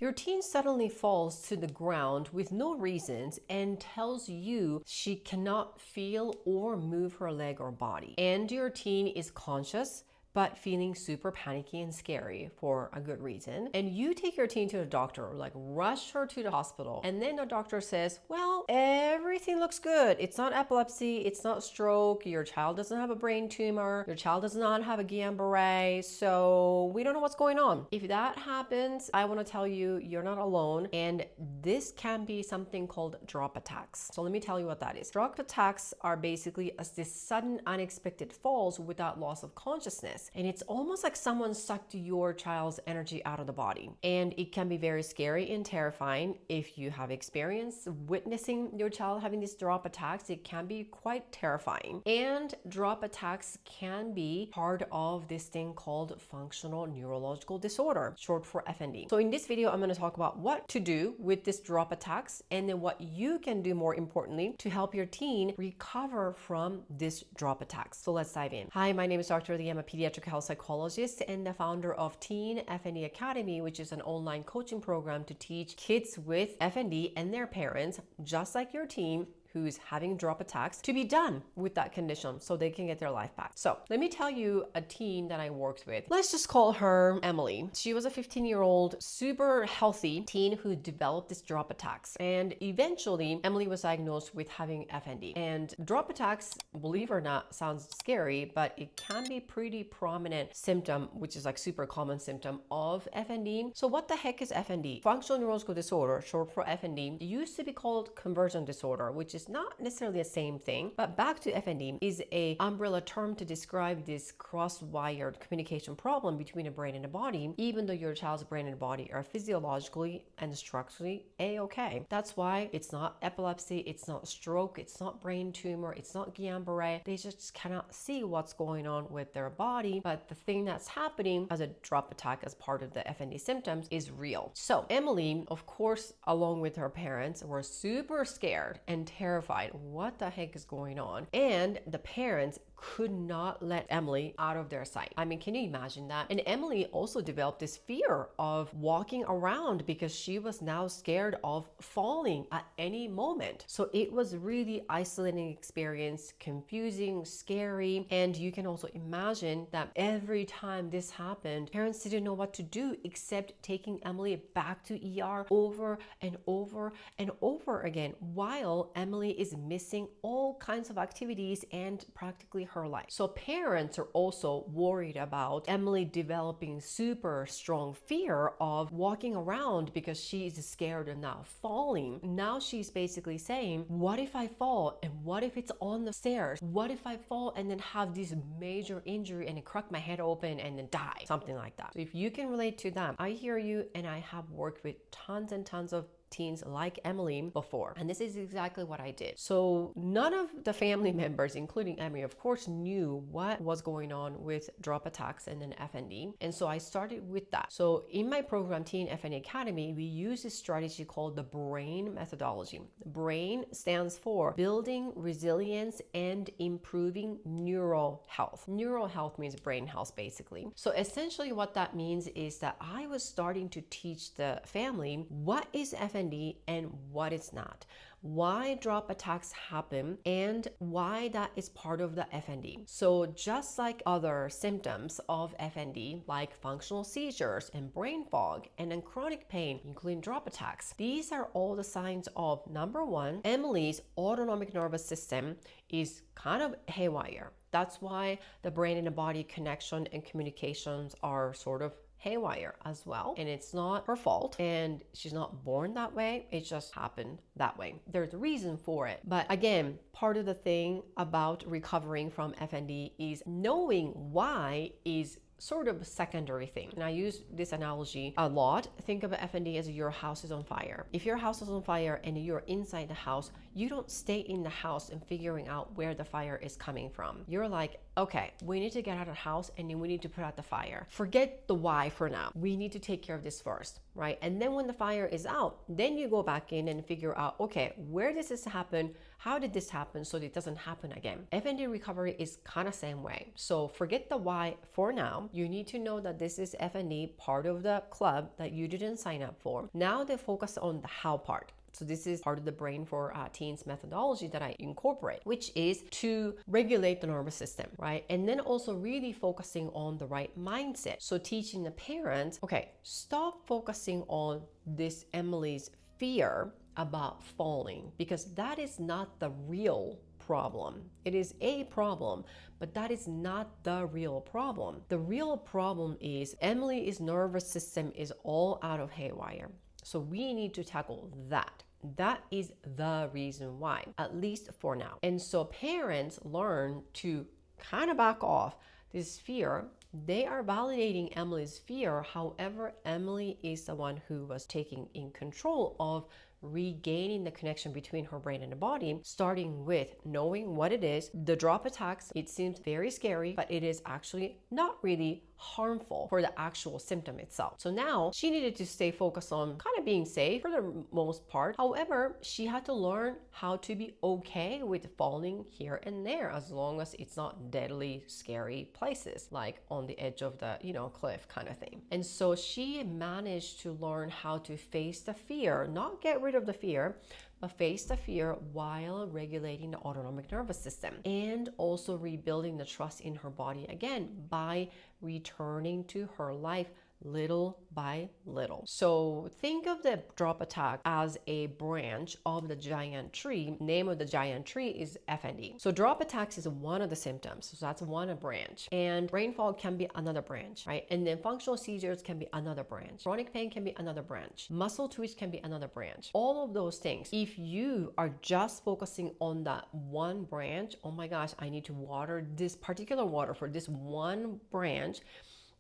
Your teen suddenly falls to the ground with no reasons and tells you she cannot feel or move her leg or body. And your teen is conscious but feeling super panicky and scary for a good reason. And you take your teen to the doctor, like rush her to the hospital. And then the doctor says, well, everything looks good. It's not epilepsy, it's not stroke, your child doesn't have a brain tumor, your child does not have a Guillain-Barré, so we don't know what's going on. If that happens, I want to tell you, you're not alone. And this can be something called drop attacks. So let me tell you what that is. Drop attacks are basically this sudden unexpected falls without loss of consciousness. And it's almost like someone sucked your child's energy out of the body. And it can be very scary and terrifying. If you have experience witnessing your child having these drop attacks, it can be quite terrifying. And drop attacks can be part of this thing called Functional Neurological Disorder, short for FND. So in this video, I'm going to talk about what to do with this drop attacks and then what you can do, more importantly, to help your teen recover from this drop attacks. So let's dive in. Hi, my name is Dr. Lee. I'm a pediatric health psychologist and the founder of Teen FND Academy, which is an online coaching program to teach kids with FND and their parents, just like your teen, who's having drop attacks, to be done with that condition so they can get their life back. So let me tell you a teen that I worked with. Let's just call her Emily. She was a 15-year-old, super healthy teen who developed this drop attacks. And eventually, Emily was diagnosed with having FND. And drop attacks, believe it or not, sounds scary, but it can be pretty prominent symptom, which is like super common symptom of FND. So what the heck is FND? Functional Neurological Disorder, short for FND, it used to be called conversion disorder, which is not necessarily the same thing, but back to FND is a umbrella term to describe this cross-wired communication problem between a brain and a body, even though your child's brain and body are physiologically and structurally a-okay. That's why it's not epilepsy, it's not stroke, it's not brain tumor, it's not Guillain-Barré. They just cannot see what's going on with their body, but the thing that's happening as a drop attack as part of the FND symptoms is real. So Emily, of course, along with her parents, were super scared and terrified. What the heck is going on? And the parents could not let Emily out of their sight. I mean, can you imagine that? And Emily also developed this fear of walking around because she was now scared of falling at any moment. So it was really isolating experience, confusing, scary. And you can also imagine that every time this happened, parents didn't know what to do except taking Emily back to ER over and over and over again, while Emily is missing all kinds of activities and practically her life. So parents are also worried about Emily developing super strong fear of walking around because she is scared of now falling. Now she's basically saying, what if I fall? And what if it's on the stairs? What if I fall and then have this major injury and then crack my head open and then die? Something like that. So if you can relate to that, I hear you, and I have worked with tons and tons of teens like Emily before, and this is exactly what I did. So none of the family members, including Emily, of course, knew what was going on with drop attacks and then FND, and so I started with that. So in my program, Teen FND Academy, we use a strategy called the BRAIN methodology. BRAIN stands for building resilience and improving neural health. Neural health means brain health, basically. So essentially what that means is that I was starting to teach the family what is FND and what it's not, why drop attacks happen, and why that is part of the FND. So just like other symptoms of FND, like functional seizures and brain fog and then chronic pain, including drop attacks, these are all the signs of, number one, Emily's autonomic nervous system is kind of haywire. That's why the brain and the body connection and communications are sort of haywire as well, and it's not her fault, and she's not born that way, it just happened that way. There's a reason for it. But again, part of the thing about recovering from FND is knowing why is sort of a secondary thing. And I use this analogy a lot. Think of FND as your house is on fire. If your house is on fire and you're inside the house, you don't stay in the house and figuring out where the fire is coming from. You're like, okay, we need to get out of the house and then we need to put out the fire. Forget the why for now. We need to take care of this first, right? And then when the fire is out, then you go back in and figure out, okay, where does this happen? How did this happen so that it doesn't happen again? FND recovery is kind of same way. So forget the why for now. You need to know that this is FND, part of the club that you didn't sign up for. Now they focus on the how part. So this is part of the Brain for Teens methodology that I incorporate, which is to regulate the nervous system, right? And then also really focusing on the right mindset. So teaching the parents, okay, stop focusing on this Emily's fear about falling, because that is not the real problem. It is a problem, but that is not the real problem. The real problem is Emily's nervous system is all out of haywire. So we need to tackle that. That is the reason why, at least for now. And so parents learn to kind of back off this fear. They are validating Emily's fear. However, Emily is the one who was taking in control of regaining the connection between her brain and the body, starting with knowing what it is. The drop attacks, it seems very scary, but it is actually not really harmful for the actual symptom itself. So now she needed to stay focused on kind of being safe for the most part. However, she had to learn how to be okay with falling here and there, as long as it's not deadly scary places like on the edge of the cliff kind of thing. And so she managed to learn how to face the fear, not get rid of the fear, but face the fear while regulating the autonomic nervous system, and also rebuilding the trust in her body again by returning to her life little by little. So think of the drop attack as a branch of the giant tree. Name of the giant tree is FND. So drop attacks is one of the symptoms. So that's one branch. And brain fog can be another branch, right? And then functional seizures can be another branch. Chronic pain can be another branch. Muscle twitch can be another branch. All of those things. If you are just focusing on that one branch, oh my gosh, I need to water this particular water for this one branch,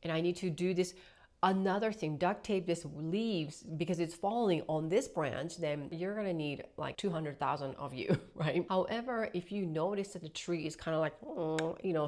and I need to do this another thing, duct tape this leaves because it's falling on this branch, then you're gonna need like 200,000 of you, right? However, if you notice that the tree is kind of like,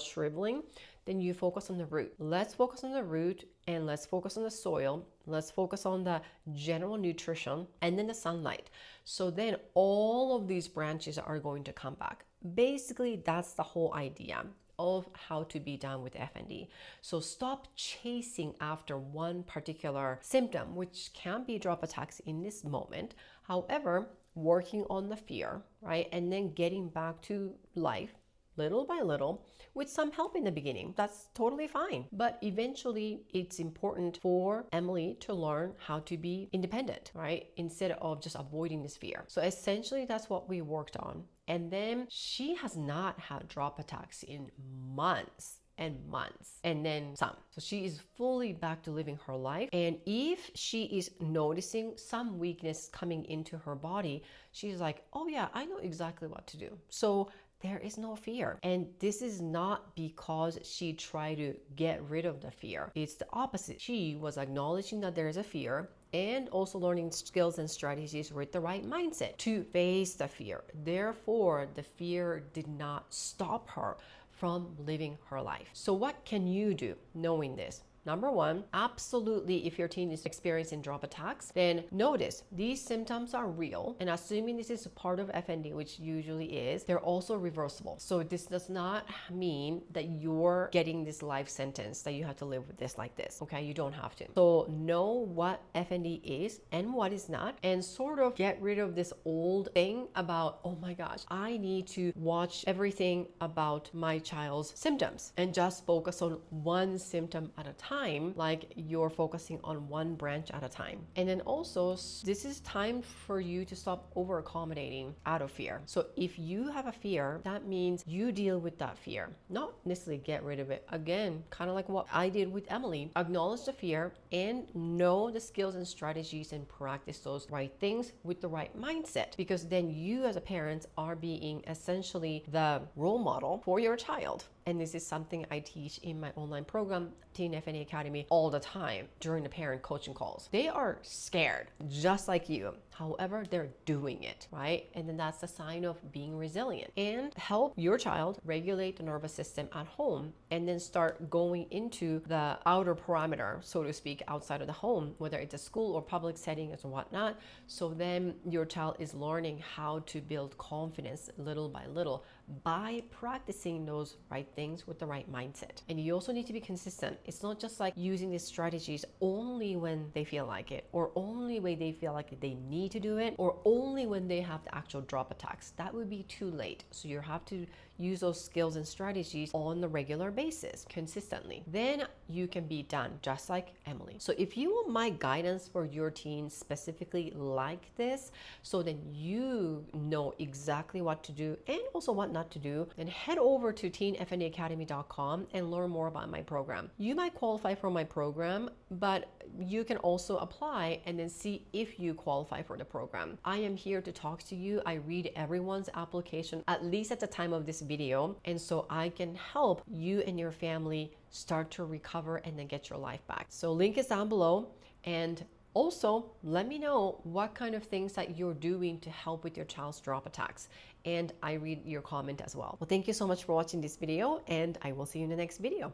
shriveling, then you focus on the root. Let's focus on the root, and let's focus on the soil. Let's focus on the general nutrition and then the sunlight. So then all of these branches are going to come back. Basically, that's the whole idea of how to be done with FND. So stop chasing after one particular symptom, which can be drop attacks in this moment. However, working on the fear, right? And then getting back to life little by little with some help in the beginning. That's totally fine. But eventually it's important for Emily to learn how to be independent, right? Instead of just avoiding this fear. So essentially that's what we worked on. And then she has not had drop attacks in months and months, and then some. So she is fully back to living her life. And if she is noticing some weakness coming into her body, she's like, oh yeah, I know exactly what to do. So there is no fear. And this is not because she tried to get rid of the fear. It's the opposite. She was acknowledging that there is a fear and also learning skills and strategies with the right mindset to face the fear. Therefore, the fear did not stop her from living her life. So what can you do knowing this? Number one, absolutely, if your teen is experiencing drop attacks, then notice these symptoms are real. And assuming this is a part of FND, which usually is, they're also reversible. So this does not mean that you're getting this life sentence that you have to live with this like this. Okay, you don't have to. So know what FND is and what is not, and sort of get rid of this old thing about, oh my gosh, I need to watch everything about my child's symptoms and just focus on one symptom at a time, like you're focusing on one branch at a time. And then also, this is time for you to stop over accommodating out of fear. So if you have a fear, that means you deal with that fear, not necessarily get rid of it. Again, kind of like what I did with Emily, acknowledge the fear and know the skills and strategies and practice those right things with the right mindset, because then you as a parent are being essentially the role model for your child. And this is something I teach in my online program, Teen FND Academy, all the time during the parent coaching calls. They are scared, just like you. However, they're doing it, right? And then that's a sign of being resilient. And help your child regulate the nervous system at home, and then start going into the outer parameter, so to speak, outside of the home, whether it's a school or public setting or whatnot. So then your child is learning how to build confidence little by little by practicing those right things with the right mindset. And you also need to be consistent. It's not just like using these strategies only when they feel like it, or only when they feel like they need to do it, or only when they have the actual drop attacks. That would be too late. So you have to use those skills and strategies on a regular basis, consistently. Then you can be done, just like Emily. So if you want my guidance for your teens specifically like this, so then you know exactly what to do and also what not to do, then head over to teenfndacademy.com and learn more about my program. You might qualify for my program, but you can also apply and then see if you qualify for the program. I am here to talk to you. I read everyone's application, at least at the time of this video, and so I can help you and your family start to recover and then get your life back. So link is down below, and also let me know what kind of things that you're doing to help with your child's drop attacks, and I read your comment as well. Well, thank you so much for watching this video, and I will see you in the next video.